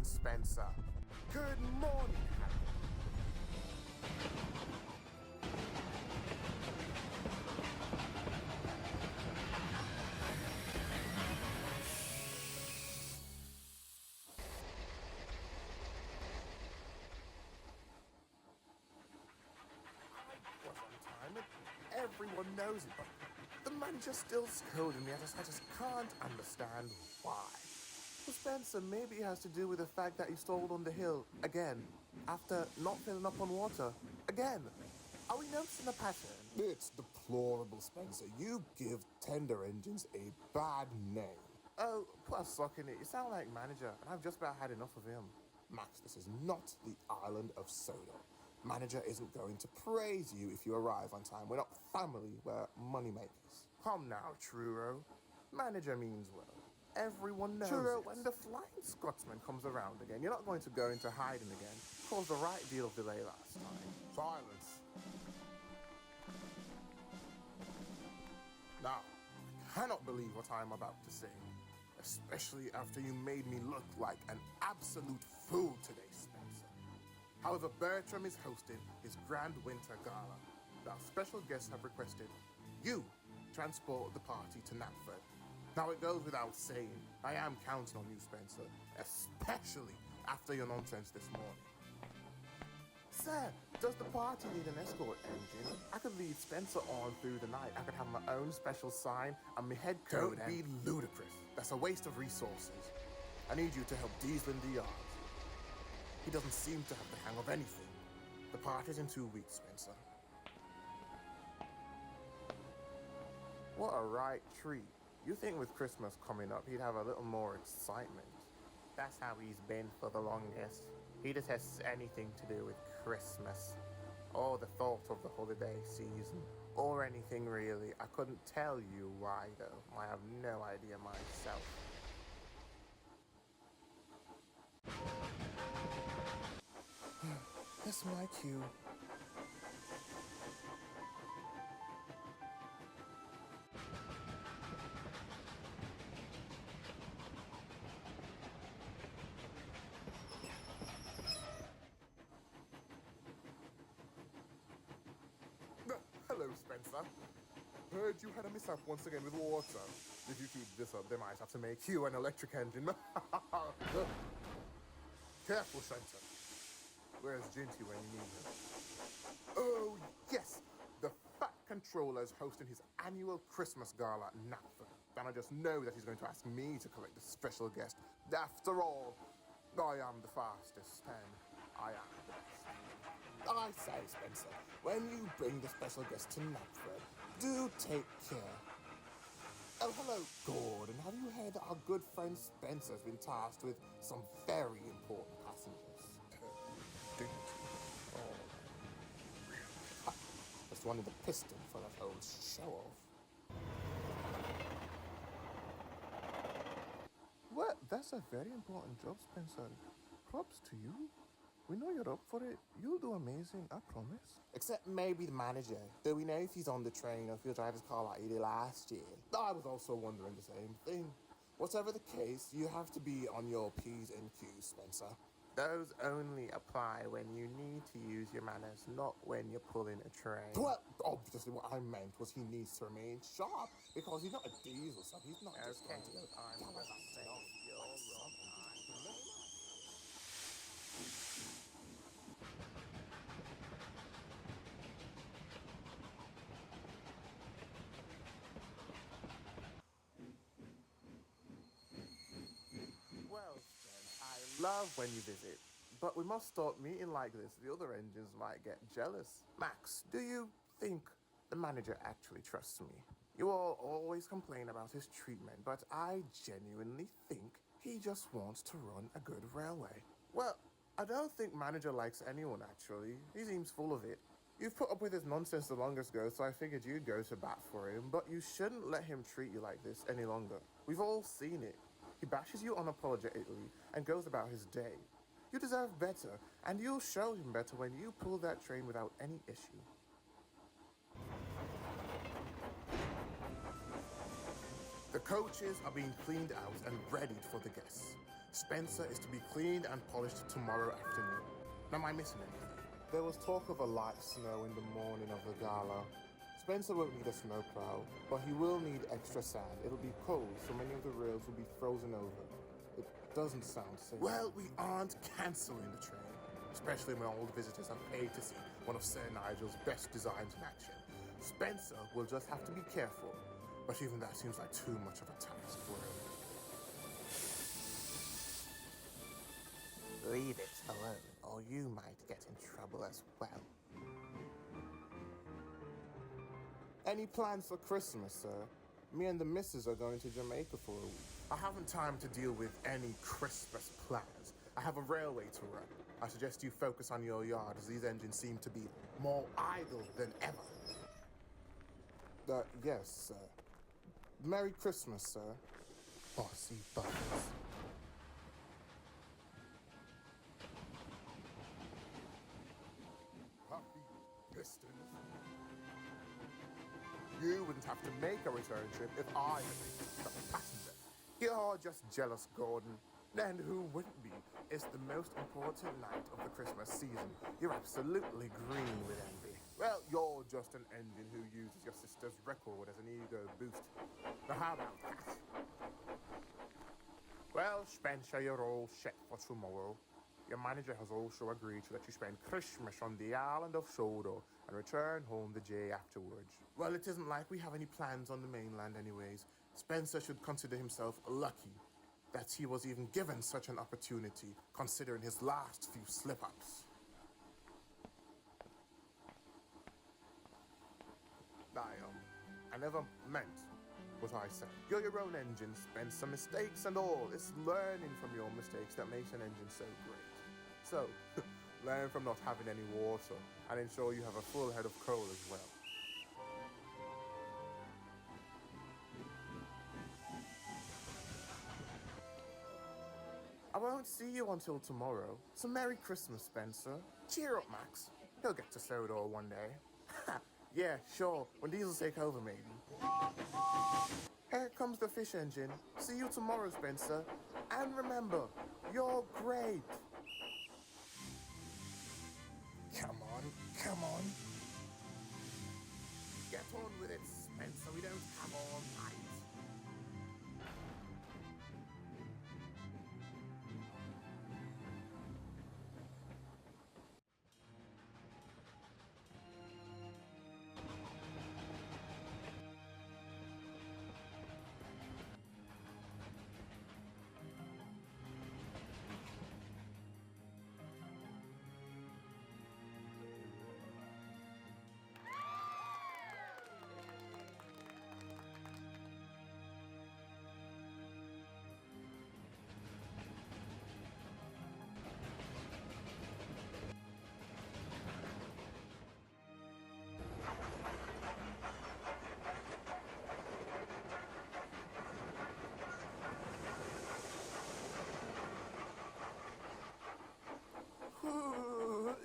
Spencer. Good morning, Harry. I was on time and everyone knows it, but the manager's still scolding me. I just can't understand why. Well, Spencer, maybe it has to do with the fact that you stalled on the hill again after not filling up on water again. Are we noticing a pattern? It's deplorable, Spencer. You give tender engines a bad name. Oh, put a sock in it. You sound like manager, and I've just about had enough of him. Max, this is not the island of Sodor. Manager isn't going to praise you if you arrive on time. We're not family, we're money makers. Come now, Truro. Manager means well. Everyone knows Truro, it. When the Flying Scotsman comes around again, you're not going to go into hiding again. Caused a right deal of delay last time. Silence. Now, I cannot believe what I'm about to say, especially after you made me look like an absolute fool today, Spencer. However, Bertram is hosting his Grand Winter Gala. Now, special guests have requested you transport the party to Knapford. Now, it goes without saying, I am counting on you, Spencer, especially after your nonsense this morning. Sir, does the party need an escort engine? I could lead Spencer on through the night. I could have my own special sign and my head code. Don't be ludicrous. That's a waste of resources. I need you to help Diesel in the yard. He doesn't seem to have the hang of anything. The party's in 2 weeks, Spencer. What a right treat. You think with Christmas coming up, he'd have a little more excitement. That's how he's been for the longest. He detests anything to do with Christmas, or the thought of the holiday season, or anything really. I couldn't tell you why though. I have no idea myself. That's my cue. Hello, Spencer. Heard you had a mishap once again with water. If you keep this up, they might have to make you an electric engine. Careful, Spencer. Where's Ginty when you need him? Oh, yes! The Fat Controller is hosting his annual Christmas gala at Knapford. And I just know that he's going to ask me to collect the special guest. After all, I am the fastest, and I am the best. I say, Spencer, when you bring the special guest to Maxwell, do take care. Oh, hello, Gordon. Have you heard that our good friend Spencer's been tasked with some very important passengers? Just wanted the piston for that old show-off. Well, that's a very important job, Spencer. Props to you. We know you're up for it. You'll do amazing, I promise. Except maybe the manager. Do we know if he's on the train or if he'll drive his car like he did last year? I was also wondering the same thing. Whatever the case, you have to be on your P's and Q's, Spencer. Those only apply when you need to use your manners, not when you're pulling a train. Well, obviously what I meant was he needs to remain sharp because he's not a diesel, so he's not just going to go. I'm gonna say you're wrong. Well, then, I love when you visit, but we must stop meeting like this. The other engines might get jealous. Max, do you think the manager actually trusts me? You all always complain about his treatment, but I genuinely think he just wants to run a good railway. Well, I don't think manager likes anyone, actually. He seems full of it. You've put up with his nonsense the longest ago, so I figured you'd go to bat for him, but you shouldn't let him treat you like this any longer. We've all seen it. He bashes you unapologetically and goes about his day. You deserve better, and you'll show him better when you pull that train without any issue. The coaches are being cleaned out and readied for the guests. Spencer is to be cleaned and polished tomorrow afternoon. Am I missing anything? There was talk of a light snow in the morning of the gala. Spencer won't need a snowplow, but he will need extra sand. It'll be cold, so many of the rails will be frozen over. It doesn't sound safe. Well, we aren't cancelling the train, especially when all the visitors have paid to see one of Sir Nigel's best designs in action. Spencer will just have to be careful, but even that seems like too much of a task for him. Leave it alone, or you might get in trouble as well. Any plans for Christmas, sir? Me and the missus are going to Jamaica for a week. I haven't time to deal with any Christmas plans. I have a railway to run. I suggest you focus on your yard, as these engines seem to be more idle than ever. Yes, sir. Merry Christmas, sir. Bossy buttons. Happy pistons. You wouldn't have to make a return trip if I had been the passenger. You're just jealous, Gordon. And who wouldn't be? It's the most important night of the Christmas season. You're absolutely green with envy. Well, you're just an engine who uses your sister's record as an ego boost. Now, how about that? Well, Spencer, you're all set for tomorrow. Your manager has also agreed to let you spend Christmas on the island of Sodor and return home the day afterwards. Well, it isn't like we have any plans on the mainland anyways. Spencer should consider himself lucky that he was even given such an opportunity, considering his last few slip-ups. I never meant what I said. You're your own engine, Spencer. Mistakes and all. It's learning from your mistakes that makes an engine so great. So, learn from not having any water and ensure you have a full head of coal as well. I won't see you until tomorrow, so Merry Christmas, Spencer. Cheer up, Max. He'll get to Sodor one day. Yeah, sure, when Diesel take over, maybe. Here comes the fish engine. See you tomorrow, Spencer. And remember, you're great. Come on. Get on with it, Spencer. We don't have all night.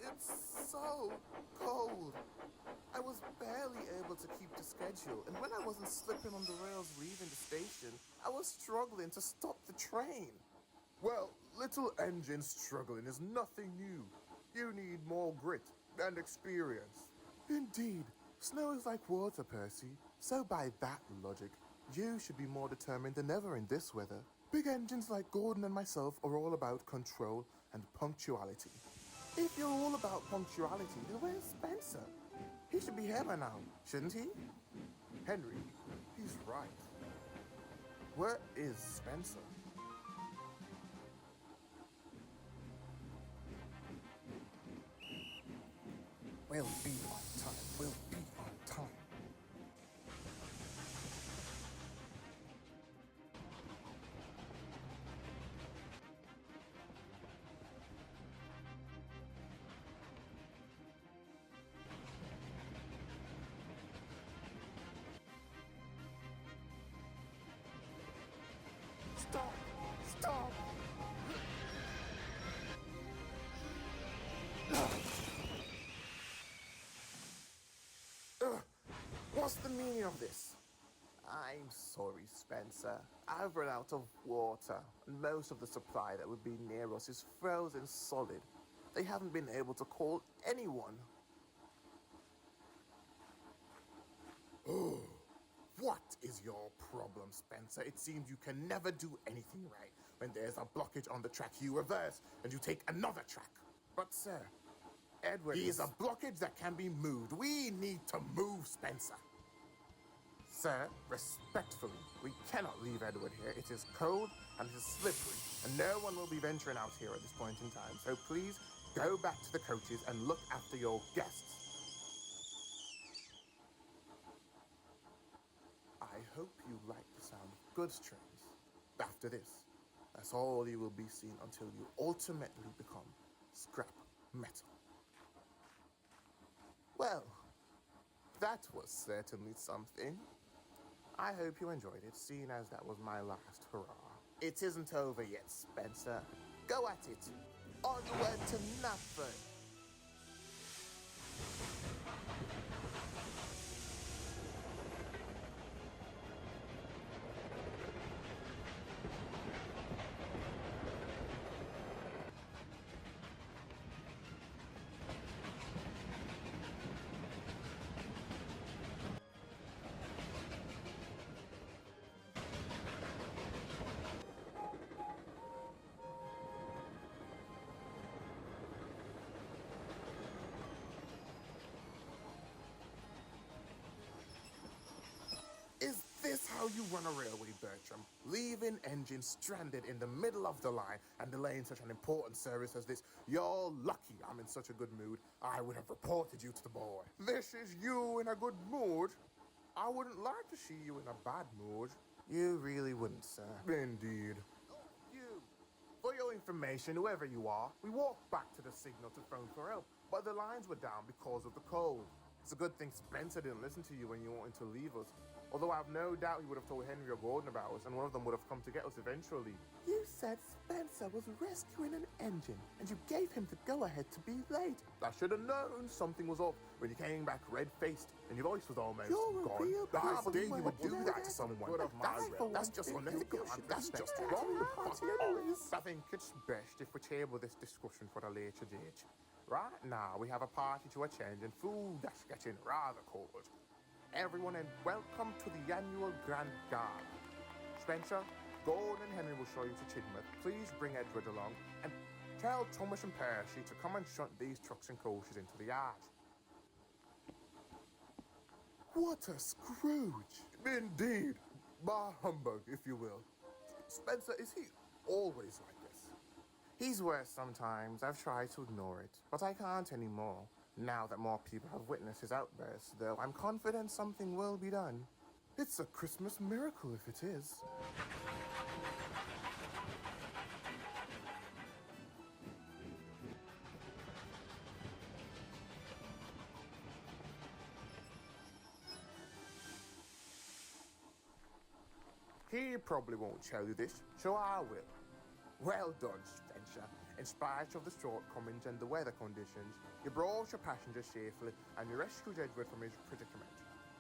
It's so cold. I was barely able to keep the schedule, and when I wasn't slipping on the rails leaving the station, I was struggling to stop the train. Well, little engine struggling is nothing new. You need more grit and experience. Indeed, snow is like water, Percy. So by that logic, you should be more determined than ever in this weather. Big engines like Gordon and myself are all about control and punctuality. If you're all about punctuality, then where's Spencer? He should be here by now, shouldn't he? Henry, he's right. Where is Spencer? We'll be on time. We'll be on time. Stop! Stop! What's the meaning of this? I'm sorry, Spencer. I've run out of water, and most of the supply that would be near us is frozen solid. They haven't been able to call anyone. Oh, what is your problem, Spencer? It seems you can never do anything right. When there's a blockage on the track, you reverse and you take another track. But, sir, Edward He is a blockage that can be moved. We need to move, Spencer. Sir, respectfully, we cannot leave Edward here. It is cold and it is slippery, and no one will be venturing out here at this point in time. So please, go back to the coaches and look after your guests. I hope you like the sound of goods trains. After this, that's all you will be seeing until you ultimately become scrap metal. Well, that was certainly something. I hope you enjoyed it, seeing as that was my last hurrah. It isn't over yet, Spencer. Go at it. Onward to nothing. Is this how you run a railway, Bertram? Leaving engines stranded in the middle of the line and delaying such an important service as this? You're lucky I'm in such a good mood. I would have reported you to the boy. This is you in a good mood? I wouldn't like to see you in a bad mood. You really wouldn't, sir. Indeed. You. For your information, whoever you are, we walked back to the signal to phone for help, but the lines were down because of the cold. It's a good thing Spencer didn't listen to you when you wanted to leave us. Although I have no doubt he would have told Henry or Gordon about us, and one of them would have come to get us eventually. You said Spencer was rescuing an engine, and you gave him the go-ahead to be late. I should have known something was up when you came back red-faced, and your voice was almost You're a gone. real I person. believe you would do Well, that to someone. good of my will. That's just unethical. That's just wrong. I think it's best if we table this discussion for a later date. Right now, we have a party to attend and food that's getting rather cold. Everyone, and welcome to the annual Grand Gala. Spencer, Gordon and Henry will show you to Tidmouth. Please bring Edward along and tell Thomas and Percy to come and shunt these trucks and coaches into the yard. What a Scrooge! Indeed. Bar humbug, if you will. Spencer, is he always like this? He's worse sometimes. I've tried to ignore it, but I can't anymore. Now that more people have witnessed his outbursts, though, I'm confident something will be done. It's a Christmas miracle if it is. He probably won't tell you this, so I will. Well done, Spencer. In spite of the shortcomings and the weather conditions, you brought your passenger safely and you rescued Edward from his predicament.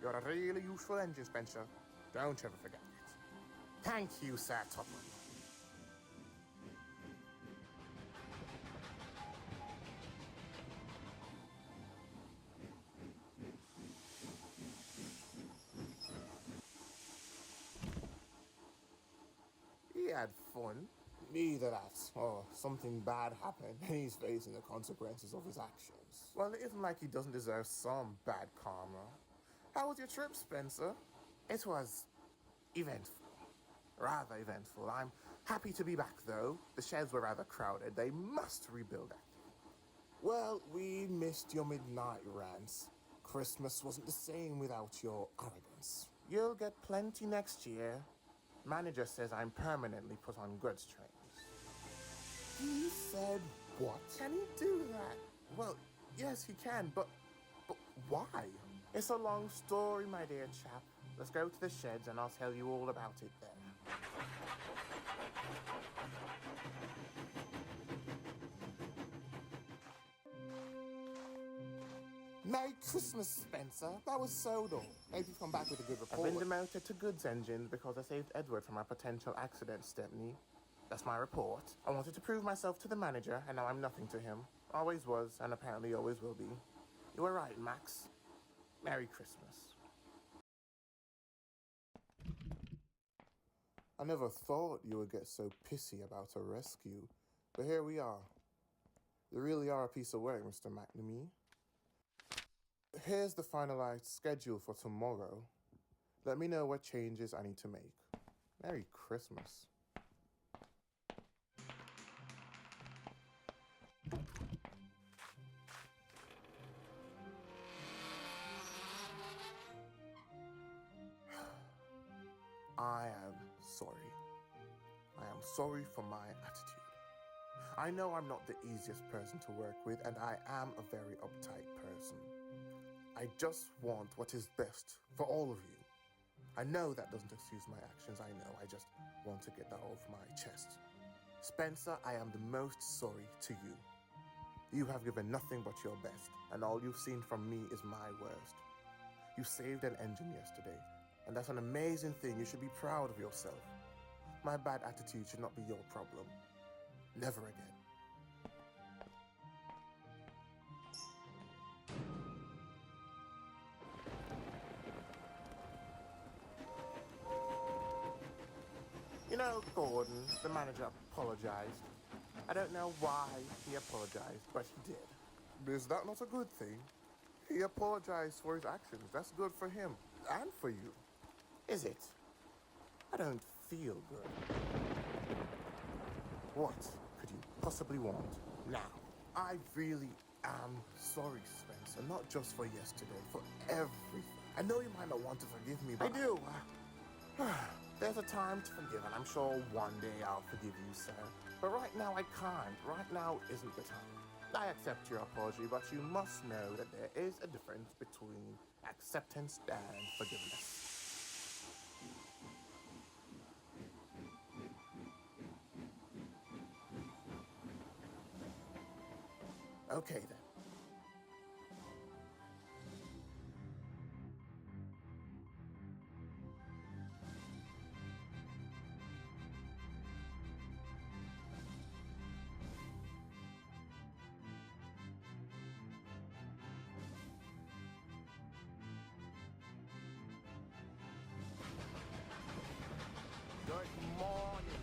You're a really useful engine, Spencer. Don't ever forget it. Thank you, Sir Tottenham. He had fun. Either that, or something bad happened and he's facing the consequences of his actions. Well, it isn't like he doesn't deserve some bad karma. How was your trip, Spencer? It was eventful. Rather eventful. I'm happy to be back, though. The sheds were rather crowded. They must rebuild that. Well, we missed your midnight rants. Christmas wasn't the same without your arrogance. You'll get plenty next year. Manager says I'm permanently put on goods trains. He said what? Can he do that? Well, yes, he can, but why? It's a long story, my dear chap. Let's go to the sheds and I'll tell you all about it there. Merry Christmas, Spencer. That was Sodor. Maybe come back with a good I've report. been demoted to goods engines because I saved Edward from a potential accident, Stepney. That's my report. I wanted to prove myself to the manager, and now I'm nothing to him. Always was, and apparently always will be. You were right, Max. Merry Christmas. I never thought you would get so pissy about a rescue, but here we are. You really are a piece of work, Mr. McNamee. Here's the finalized schedule for tomorrow. Let me know what changes I need to make. Merry Christmas. I am sorry. I am sorry for my attitude. I know I'm not the easiest person to work with, and I am a very uptight person. I just want what is best for all of you. I know that doesn't excuse my actions, I know. I just want to get that off my chest. Spencer, I am the most sorry to you. You have given nothing but your best, and all you've seen from me is my worst. You saved an engine yesterday, and that's an amazing thing. You should be proud of yourself. My bad attitude should not be your problem. Never again. You know, Gordon, the manager, apologized. I don't know why he apologized, but he did. Is that not a good thing? He apologized for his actions. That's good for him and for you. Is it? I don't feel good. What could you possibly want now? I really am sorry, Spencer. Not just for yesterday, for everything. I know you might not want to forgive me, but I do. There's a time to forgive, and I'm sure one day I'll forgive you, sir. But right now I can't. Right now isn't the time. I accept your apology, but you must know that there is a difference between acceptance and forgiveness. Okay, then. Good morning,